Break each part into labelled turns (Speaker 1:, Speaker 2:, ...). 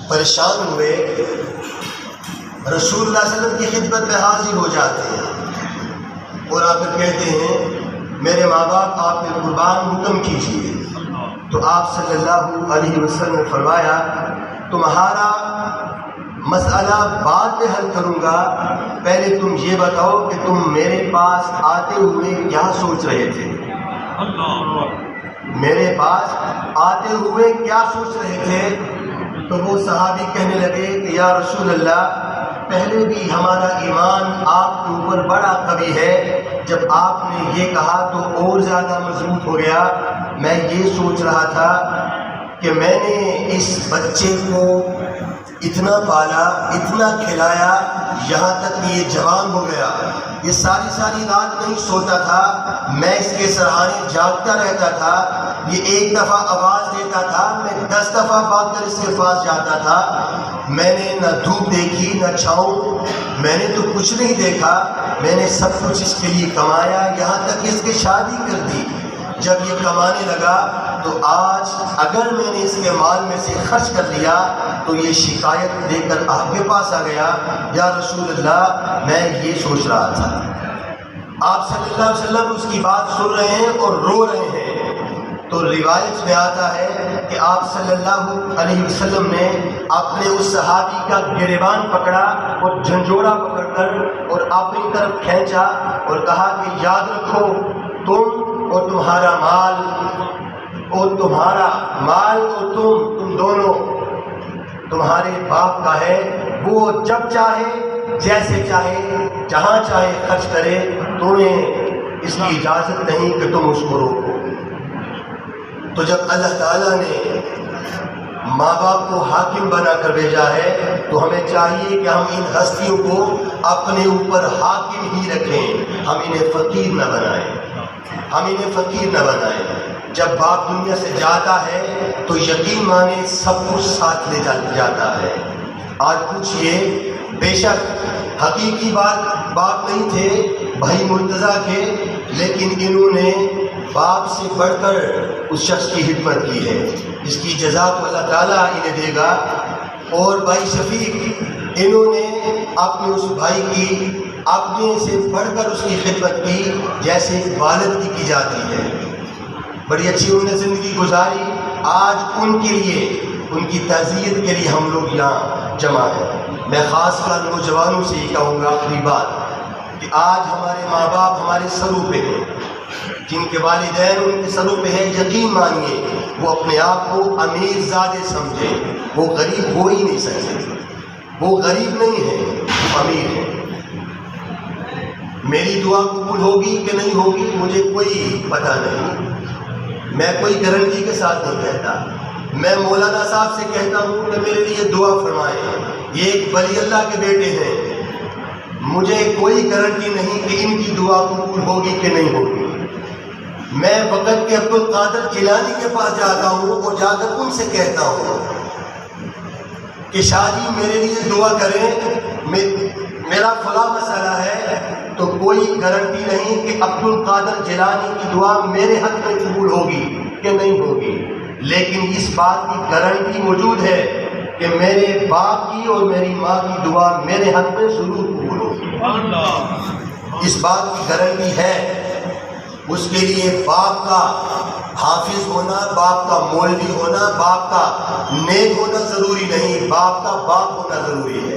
Speaker 1: پریشان ہوئے رسول اللہ صلی اللہ علیہ وسلم کی خدمت میں حاضر ہو جاتے ہیں اور آپ پھر کہتے ہیں میرے ماں باپ آپ نے قربان حکم کیجیے. تو آپ صلی اللہ علیہ وسلم نے فرمایا تمہارا مسئلہ بعد میں حل کروں گا، پہلے تم یہ بتاؤ کہ تم میرے پاس آتے ہوئے کیا سوچ رہے تھے. میرے پاس آتے ہوئے کیا سوچ رہے تھے؟ تو وہ صحابی کہنے لگے کہ یا رسول اللہ پہلے بھی ہمارا ایمان آپ کے اوپر بڑا قوی ہے، جب آپ نے یہ کہا تو اور زیادہ مضبوط ہو گیا. میں یہ سوچ رہا تھا کہ میں نے اس بچے کو اتنا پالا، اتنا کھلایا، یہاں تک کہ یہ جوان ہو گیا. یہ ساری رات نہیں سوتا تھا، میں اس کے سرہانے جاگتا رہتا تھا. یہ ایک دفعہ آواز دیتا تھا، میں 10 دفعہ بھاگ کر اس کے پاس جاتا تھا. میں نے نہ دھوپ دیکھی نہ چھاؤں، میں نے تو کچھ نہیں دیکھا. میں نے سب کچھ اس کے لیے کمایا، یہاں تک اس کی شادی کر دی. جب یہ کمانے لگا تو آج اگر میں نے اس کے مال میں سے خرچ کر لیا تو یہ شکایت دے کر آپ کے پاس آ گیا یا رسول اللہ میں یہ سوچ رہا تھا. آپ صلی اللہ علیہ وسلم اس کی بات سن رہے ہیں اور رو رہے ہیں. تو روایت میں آتا ہے کہ آپ صلی اللہ علیہ وسلم نے اپنے اس صحابی کا گریبان پکڑا اور جھنجھوڑا پکڑ کر اور اپنی طرف کھینچا اور کہا کہ یاد رکھو تم اور تمہارا مال اور تم دونوں تمہارے باپ کا ہے. وہ جب چاہے جیسے چاہے جہاں چاہے خرچ کرے، تمہیں اس کی اجازت نہیں کہ تم اس کو روکو. تو جب اللہ تعالیٰ نے ماں باپ کو حاکم بنا کر بھیجا ہے تو ہمیں چاہیے کہ ہم ان ہستیوں کو اپنے اوپر حاکم ہی رکھیں، ہم انہیں فقیر نہ بنائیں. جب باپ دنیا سے جاتا ہے تو یقین مانے سب کچھ ساتھ لے جاتا ہے. آج پوچھئے بے شک حقیقی باپ نہیں تھے بھائی مرتضیٰ کے، لیکن انہوں نے باپ سے بڑھ کر اس شخص کی خدمت کی ہے، جس کی جزا تو اللہ تعالیٰ انہیں دے گا. اور بھائی شفیق انہوں نے اپنے اس بھائی کی اپنے سے بڑھ کر اس کی خدمت کی جیسے والد کی جاتی ہے. بڑی اچھی انہوں نے زندگی گزاری. آج ان کے لیے، ان کی تعزیت کے لیے ہم لوگ یہاں جمع ہیں. میں خاص کر نوجوانوں سے یہ کہوں گا اپنی بات کہ آج ہمارے ماں باپ ہمارے سروں پہ ہیں، جن کے والدین ان کے سروں پہ ہیں، یقین مانیے وہ اپنے آپ کو امیر زادے سمجھیں. وہ غریب ہو ہی نہیں سکتے. وہ غریب نہیں ہیں، وہ امیر ہیں. میری دعا قبول ہوگی کہ نہیں ہوگی مجھے کوئی پتہ نہیں، میں کوئی گارنٹی کے ساتھ نہیں کہتا. میں مولانا صاحب سے کہتا ہوں کہ میرے لیے دعا فرمائیں، یہ ایک ولی اللہ کے بیٹے ہیں، مجھے کوئی گارنٹی نہیں کہ ان کی دعا قبول ہوگی کہ نہیں ہوگی. میں وقت کے عبد القادر جیلانی کے پاس جاتا ہوں اور جا کر ان سے کہتا ہوں کہ شاہ جی میرے لیے دعا کریں، میرا فلاں مسئلہ ہے. تو کوئی گارنٹی نہیں کہ عبد القادر جیلانی کی دعا میرے حق میں قبول ہوگی کہ نہیں ہوگی، لیکن اس بات کی گارنٹی موجود ہے کہ میرے باپ کی اور میری ماں کی دعا میرے حق میں ضرور قبول ہوگی. اس بات کی گارنٹی ہے. اس کے لیے باپ کا حافظ ہونا، باپ کا مولوی ہونا، باپ کا نیک ہونا ضروری نہیں، باپ کا باپ ہونا ضروری ہے.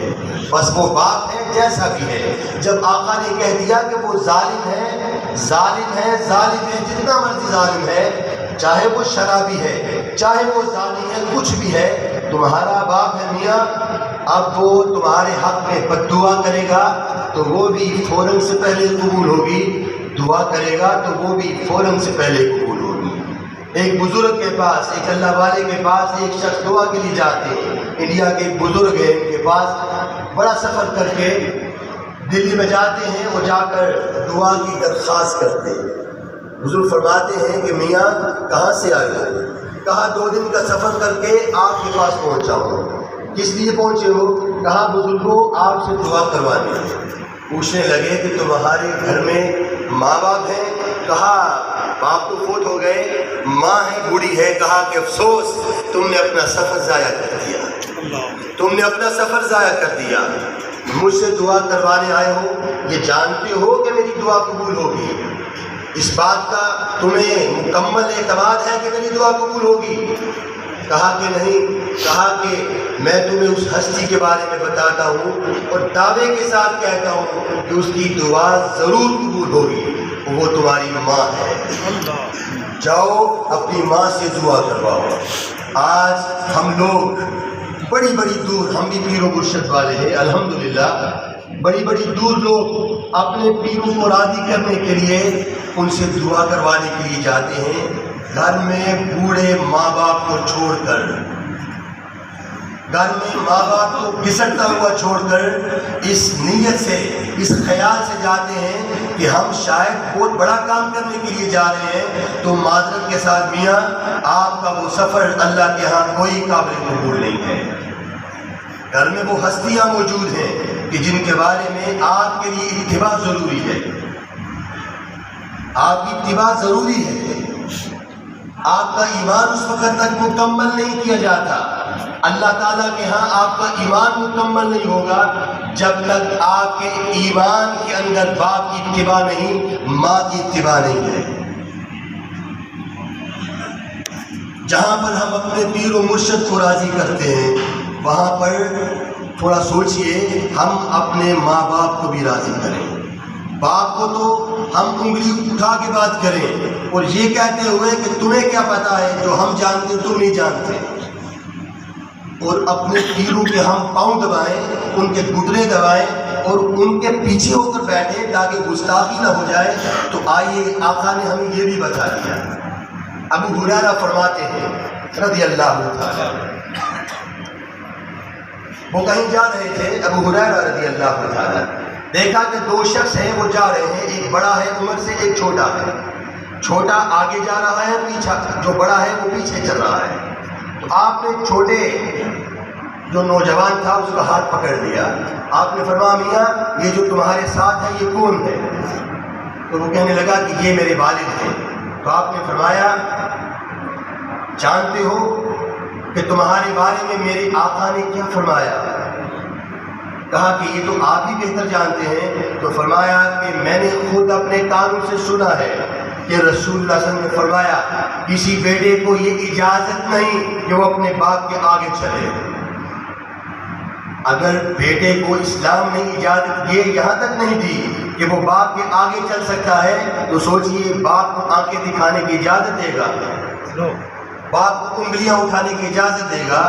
Speaker 1: بس وہ باپ ہے جیسا بھی ہے. جب آقا نے کہہ دیا کہ وہ ظالم ہے، جتنا مرضی ظالم ہے، چاہے وہ شرابی ہے، چاہے وہ زانی ہے، کچھ بھی ہے، تمہارا باپ ہے میاں، اب وہ تمہارے حق میں بد دعا کرے گا تو وہ بھی فوراً سے پہلے قبول ہوگی، دعا کرے گا تو وہ بھی فوراً سے پہلے قبول ہوگی. ایک بزرگ کے پاس، ایک اللہ والے کے پاس ایک شخص دعا کے لیے جاتے ہیں. انڈیا کے ایک بزرگ ہیں، ان کے پاس بڑا سفر کر کے دلی میں جاتے ہیں اور جا کر دعا کی درخواست کرتے ہیں. بزرگ فرماتے ہیں کہ میاں کہاں سے آئے ہو؟ کہا 2 دن کا سفر کر کے آپ کے پاس پہنچا ہوں. کس لیے پہنچے ہو؟ کہا بزرگوں آپ سے دعا کروانے. پوچھنے لگے کہ تمہارے گھر میں ماں باپ ہیں؟ کہا باپ تو فوت ہو گئے، ماں ہے بوڑھی ہے. کہا کہ افسوس تم نے اپنا سفر ضائع کر دیا. تم نے اپنا سفر ضائع کر دیا، مجھ سے دعا کروانے آئے ہو، یہ جانتے ہو کہ میری دعا قبول ہوگی؟ اس بات کا تمہیں مکمل اعتماد ہے کہ میری دعا قبول ہوگی؟ کہا کہ نہیں۔ کہا کہ میں تمہیں اس ہستی کے بارے میں بتاتا ہوں اور دعوے کے ساتھ کہتا ہوں کہ اس کی دعا ضرور قبول ہوگی، وہ تمہاری ماں ہے۔ جاؤ اپنی ماں سے دعا کرواؤ۔ آج ہم لوگ بڑی بڑی دور، ہم بھی پیر و مرشد والے ہیں الحمدللہ، بڑی بڑی دور لوگ اپنے پیروں کو راضی کرنے کے لیے ان سے دعا کروانے کے لیے جاتے ہیں، گھر میں بوڑھے ماں باپ کو چھوڑ کر، گھر میں ماں باپ کو گھسٹتا ہوا چھوڑ کر اس نیت سے، اس خیال سے جاتے ہیں کہ ہم شاید بہت بڑا کام کرنے کے لیے جا رہے ہیں، تو معذرت کے ساتھ میاں آپ کا وہ سفر اللہ کے ہاں کوئی قابل قبول نہیں ہے۔ گھر میں وہ ہستیاں موجود ہیں کہ جن کے بارے میں آپ کے لیے اتباع ضروری ہے، آپ کی اتباع ضروری ہے۔ آپ کا ایمان اس وقت تک مکمل نہیں کیا جاتا، اللہ تعالیٰ کے ہاں آپ کا ایمان مکمل نہیں ہوگا جب تک آپ کے ایمان کے اندر باپ کی اتباع نہیں، ماں کی اتباع نہیں ہے۔ جہاں پر ہم اپنے پیر و مرشد کو راضی کرتے ہیں، وہاں پر تھوڑا سوچئے ہم اپنے ماں باپ کو بھی راضی کریں۔ باپ کو تو ہم انگلی اٹھا کے بات کریں اور یہ کہتے ہوئے کہ تمہیں کیا پتا ہے، جو ہم جانتے تم نہیں جانتے، اور اپنے پیروں کے ہم پاؤں دبائیں، ان کے گھٹنے دبائیں اور ان کے پیچھے ہو کر بیٹھیں تاکہ گستاخی نہ ہو جائے۔ تو آئیے آقا نے ہمیں یہ بھی بتا دیا۔ ابو ہریرہ فرماتے ہیں رضی اللہ تعالیٰ، وہ کہیں جا رہے تھے، ابو ہریرہ رضی اللہ تعالیٰ، دیکھا کہ دو شخص ہیں، وہ جا رہے ہیں، ایک بڑا ہے عمر سے، ایک چھوٹا ہے۔ چھوٹا آگے جا رہا ہے، پیچھا جو بڑا ہے وہ پیچھے چل رہا ہے۔ تو آپ نے چھوٹے جو نوجوان تھا اس کا ہاتھ پکڑ لیا۔ آپ نے فرمایا میاں یہ جو تمہارے ساتھ ہے یہ کون ہے؟ تو وہ کہنے لگا کہ یہ میرے والد ہیں۔ تو آپ نے فرمایا جانتے ہو کہ تمہارے بارے میں میرے آقا نے کیا فرمایا؟ کہا کہ یہ تو آپ ہی بہتر جانتے ہیں۔ تو فرمایا کہ میں نے خود اپنے کانوں سے سنا ہے کہ رسول اللہ صلی اللہ علیہ وسلم نے فرمایا کسی بیٹے کو یہ اجازت نہیں کہ وہ اپنے باپ کے آگے چلے۔ اگر بیٹے کو اسلام نے اجازت یہ یہاں تک نہیں دی کہ وہ باپ کے آگے چل سکتا ہے، تو سوچئے باپ کو آنکھیں دکھانے کی اجازت دے گا؟ باپ کو انگلیاں اٹھانے کی اجازت دے گا؟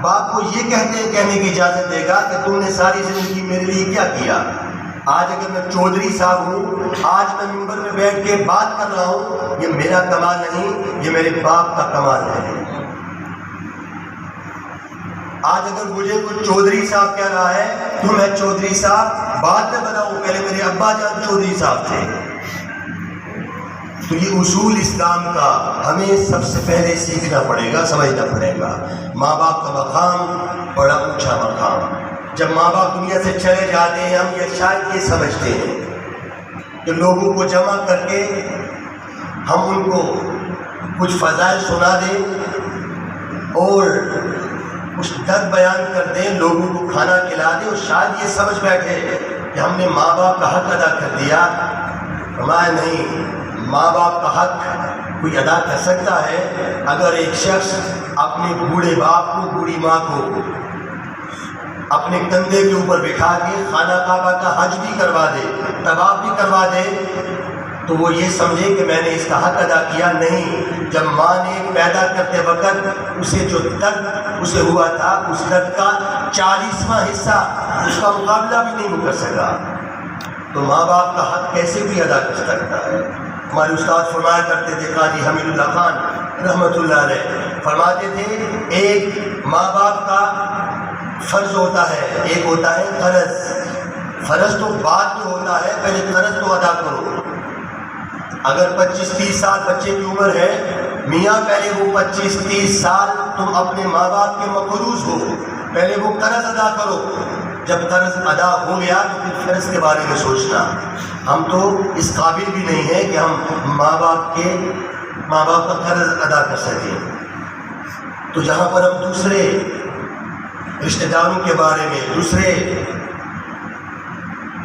Speaker 1: باپ کو یہ کہنے کی اجازت دے گا کہ تم نے ساری زندگی میرے لیے کیا کیا؟ آج اگر میں چودھری صاحب ہوں، آج میں ممبر میں بیٹھ کے بات کر رہا ہوں، یہ میرا کمال نہیں، یہ میرے باپ کا کمال ہے۔ آج اگر مجھے کوئی چودھری صاحب کہہ رہا ہے تو میں چودھری صاحب بعد میں بناؤں، پہلے میرے ابا جان چودھری صاحب تھے۔ تو یہ اصول اسلام کا ہمیں سب سے پہلے سیکھنا پڑے گا، سمجھنا پڑے گا۔ ماں باپ کا مقام بڑا اونچا مقام۔ جب ماں باپ دنیا سے چلے جاتے ہیں، ہم یہ شاید یہ سمجھتے ہیں کہ لوگوں کو جمع کر کے ہم ان کو کچھ فضائل سنا دیں اور کچھ درد بیان کر دیں، لوگوں کو کھانا کھلا دیں، اور شاید یہ سمجھ بیٹھے کہ ہم نے ماں باپ کا حق ادا کر دیا۔ فرمایا نہیں، ماں باپ کا حق کوئی ادا کر سکتا ہے اگر ایک شخص اپنے بوڑھے باپ کو، بوڑھی ماں کو اپنے کندھے کے اوپر بٹھا کے خانہ کعبہ کا حج بھی کروا دے، طواف بھی کروا دے، تو وہ یہ سمجھے کہ میں نے اس کا حق ادا کیا۔ نہیں، جب ماں نے پیدا کرتے وقت اسے جو درد اسے ہوا تھا، اس درد کا 40واں حصہ اس کا مقابلہ بھی نہیں کر سکا، تو ماں باپ کا حق کیسے بھی ادا کر سکتا ہے؟ ہمارے استاد فرمایا کرتے تھے، قاضی حمید اللہ خان رحمۃ اللہ علیہ فرماتے تھے، ایک ماں باپ کا فرض ہوتا ہے، ایک ہوتا ہے فرض۔ فرض تو بعد میں ہوتا ہے، پہلے فرض تو ادا کرو۔ اگر 25-30 سال بچے کی عمر ہے، میاں پہلے وہ 25-30 سال تم اپنے ماں باپ کے مقروض ہو، پہلے وہ قرض ادا کرو۔ جب قرض ادا ہو گیا تو پھر فرض کے بارے میں سوچنا۔ ہم تو اس قابل بھی نہیں ہیں کہ ہم ماں باپ کا قرض ادا کر سکیں۔ تو جہاں پر ہم دوسرے رشتہ داروں کے بارے میں، دوسرے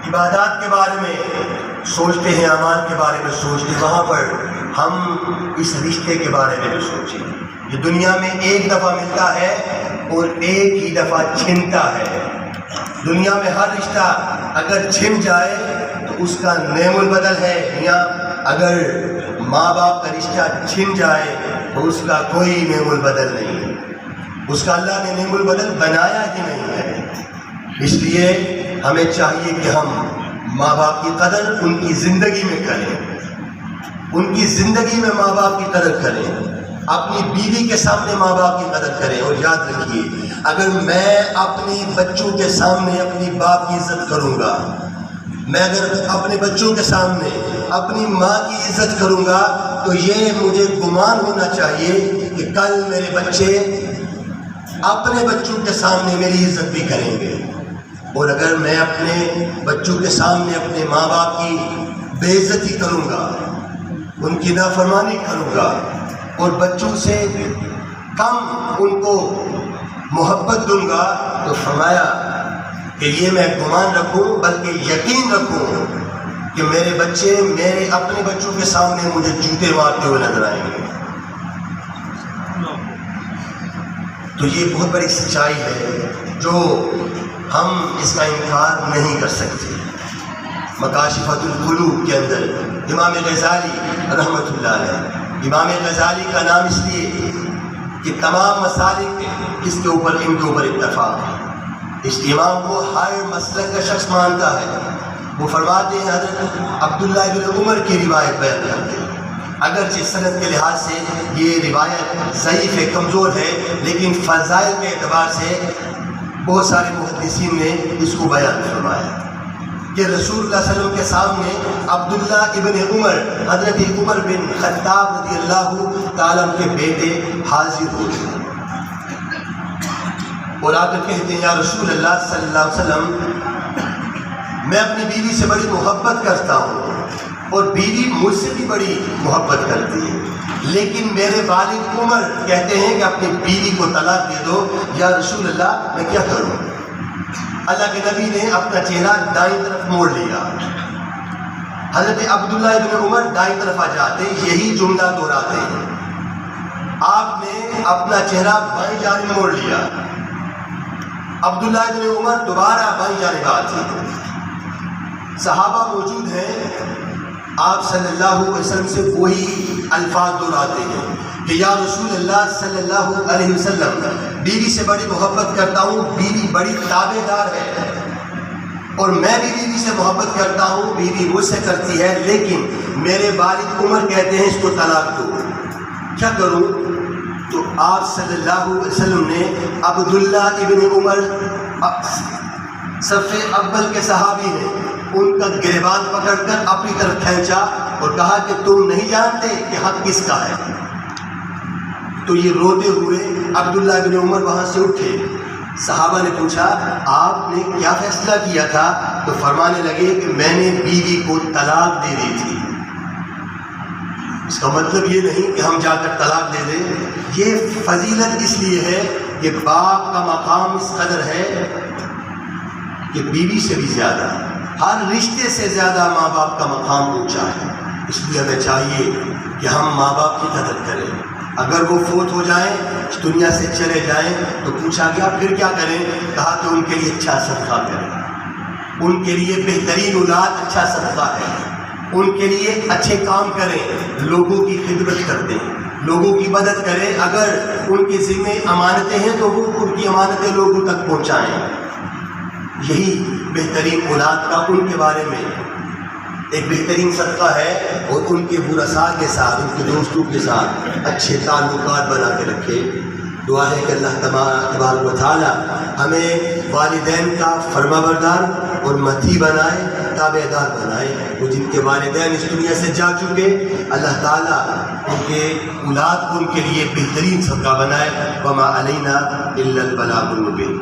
Speaker 1: عبادات کے بارے میں سوچتے ہیں، اعمال کے بارے میں سوچتے ہیں، وہاں پر ہم اس رشتے کے بارے میں بھی سوچیں۔ یہ دنیا میں ایک دفعہ ملتا ہے اور ایک ہی دفعہ چھنتا ہے۔ دنیا میں ہر رشتہ اگر چھن جائے تو اس کا نعم البدل ہے، یا اگر ماں باپ کا رشتہ چھن جائے تو اس کا کوئی نعم البدل نہیں ہے، اس کا اللہ نے نعم البدل بنایا ہی نہیں ہے۔ اس لیے ہمیں چاہیے کہ ہم ماں باپ کی قدر ان کی زندگی میں کریں، ان کی زندگی میں ماں باپ کی قدر کریں، اپنی بیوی کے سامنے ماں باپ کی قدر کریں۔ اور یاد رکھیے، اگر میں اپنے بچوں کے سامنے اپنی باپ کی عزت کروں گا، میں اگر اپنے بچوں کے سامنے اپنی ماں کی عزت کروں گا تو یہ مجھے گمان ہونا چاہیے کہ کل میرے بچے اپنے بچوں کے سامنے میری عزت بھی کریں گے۔ اور اگر میں اپنے بچوں کے سامنے اپنے ماں باپ کی بے عزتی کروں گا، ان کی نافرمانی کروں گا اور بچوں سے کم ان کو محبت دوں گا، تو فرمایا کہ یہ میں گمان رکھوں بلکہ یقین رکھوں کہ میرے بچے میرے اپنے بچوں کے سامنے مجھے جوتے مارتے ہوئے نظر آئیں گے۔ تو یہ بہت بڑی سچائی ہے جو ہم اس کا انکار نہیں کر سکتے۔ مکاشفۃ القلوب کے اندر امام غزالی رحمۃ اللہ علیہ، امام غزالی کا نام اس لیے کہ تمام مسالک اس کے اوپر ان کے اوپر اتفاق ہے، اس امام کو ہر مسلک کا شخص مانتا ہے۔ وہ فرماتے ہیں، حضرت عبداللہ ابن عمر کی روایت بیان کرتے ہیں، اگرچہ سند کے لحاظ سے یہ روایت ضعیف ہے، کمزور ہے، لیکن فضائل کے اعتبار سے بہت سارے محدثین نے اس کو بیان فرمایا کہ رسول اللہ صلی اللہ علیہ وسلم کے سامنے عبداللہ ابن عمر، حضرت عمر بن خطاب رضی اللہ تعالیٰ کے بیٹے حاضر ہوئے اور آ کر کہتے ہیں، یا رسول اللہ صلی اللہ علیہ وسلم، میں اپنی بیوی سے بڑی محبت کرتا ہوں اور بیوی مجھ سے بھی بڑی محبت کرتی ہے، لیکن میرے والد عمر کہتے ہیں کہ اپنی بیوی کو طلاق دے دو، یا رسول اللہ میں کیا کروں؟ اللہ کے نبی نے اپنا چہرہ دائیں طرف موڑ لیا، حضرت عبداللہ ابن عمر دائیں طرف آ جاتے، یہی جملہ دہراتے ہیں، آپ نے اپنا چہرہ بائیں جانب موڑ لیا، عبداللہ ابن عمر دوبارہ بائیں جانب آتے، صحابہ موجود ہیں، آپ صلی اللہ علیہ وسلم سے وہی الفاظ دہراتے ہیں کہ یا رسول اللہ صلی اللہ علیہ وسلم، بیوی سے بڑی محبت کرتا ہوں، بیوی بڑی تابع دار ہے، اور میں بھی بیوی سے محبت کرتا ہوں، بیوی مجھ سے کرتی ہے، لیکن میرے والد عمر کہتے ہیں اس کو طلاق دو، کیا کروں؟ تو آپ صلی اللہ علیہ وسلم نے عبداللہ ابن عمر صف اول کے صحابی نے ان کا گریبان پکڑ کر اپنی طرف کھینچا اور کہا کہ تم نہیں جانتے کہ حق کس کا ہے؟ تو یہ روتے ہوئے عبداللہ بن عمر وہاں سے اٹھے، صحابہ نے پوچھا آپ نے کیا فیصلہ کیا تھا؟ تو فرمانے لگے کہ میں نے بیوی کو طلاق دے دی تھی۔ اس کا مطلب یہ نہیں کہ ہم جا کر طلاق دے دیں، یہ فضیلت اس لیے ہے کہ باپ کا مقام اس قدر ہے کہ بیوی سے بھی زیادہ، ہر رشتے سے زیادہ ماں باپ کا مقام اونچا ہے۔ اس لیے ہمیں چاہیے کہ ہم ماں باپ کی قدر کریں، اگر وہ فوت ہو جائیں، اس دنیا سے چلے جائیں، تو پوچھا گیا پھر کیا کریں؟ کہا کہ ان کے لیے اچھا صدقہ کریں، ان کے لیے بہترین اولاد اچھا صدقہ ہے، ان کے لیے اچھے کام کریں، لوگوں کی خدمت کرتے ہیں، لوگوں کی مدد کریں، اگر ان کے ذمے امانتیں ہیں تو وہ ان کی امانتیں لوگوں تک پہنچائیں۔ یہی بہترین اولاد کا ان کے بارے میں ایک بہترین صدقہ ہے، اور ان کے ورثاء کے ساتھ، ان کے دوستوں کے ساتھ اچھے تعلقات بنا کے رکھے۔ دعا ہے کہ اللہ تبارک و تعالی ہمیں والدین کا فرما بردار اور مطیع بنائے، تابع دار بنائے، وہ جن کے والدین اس دنیا سے جا چکے، اللہ تعالیٰ ان کے اولاد کو ان کے لیے بہترین صدقہ بنائے۔ وما علینا الا البلاغ المبین۔